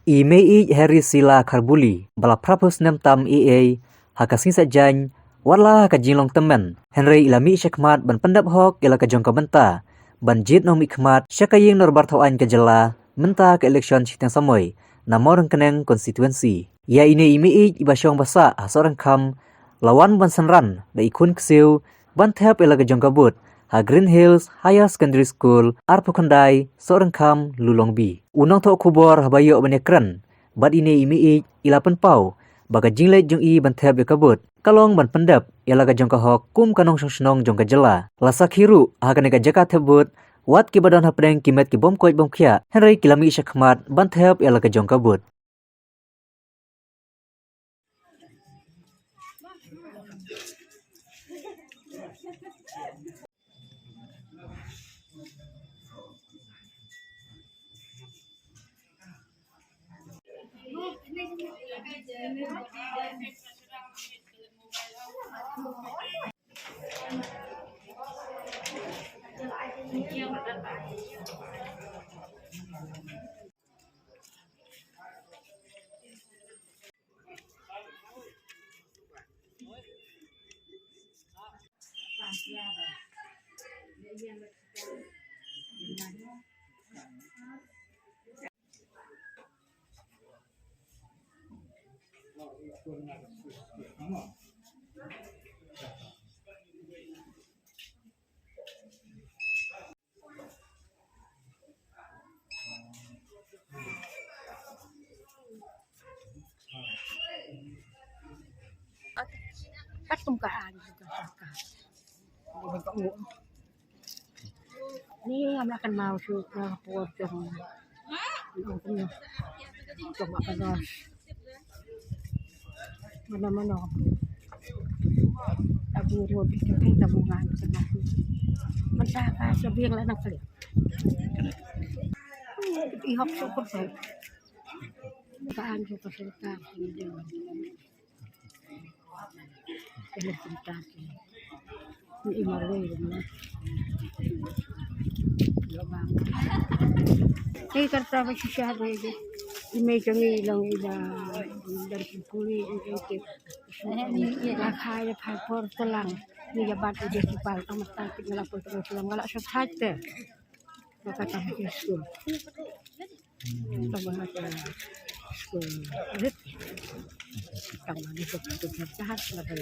Imei Harry Sila Karbuli, bala prapus nem tam EA, hakasing sajany, warla kajinglong temen, Henry ilami syakmat ban pendap hok ila kajong benta, ban jit nom ikmat syakaying norbar tauan kajela, menta ke eleksyon sitang samoy, namorang keneng konstituensi. Ya ini imei ibasyong basa asorang kam, lawan ban sanran, da ikun kesiu, ban tep ila kajong kabut, ha Green Hills Higher Secondary School Arpukandai seorang kam Lulongbi. Unang tok kubor habayo banekran. Bad ini imi ila penpau. Baga jinglet jong i banteb ya kabut. Kalong ban pendap ila ka jong kahok kum kanong song jong ka jela. Lasak hiru ha kaneka jaka tebut. Wat ki badan hapdeng kimet ki bom koit bom kya. Henry kilami syakmat banteb ila ka jong kabut. Cắt tumkaan juga saka. Di bangu. Ni am akan mau suka potong. Ini coba panas. Mana-mana. Taburo di tabungan sana. Mensaka sabiang lang kali. Ihok syukur saya. Kaan syukur serta ini. Ini cerita ini imarwe na lobang eh karta ba siya dito image ng ilang ila dari puli itu kaya passport lang niya bat ide si pal tamat ngala po terus lang ngala sa site maka tamat school tamat school rit kang mani ko tahat na ba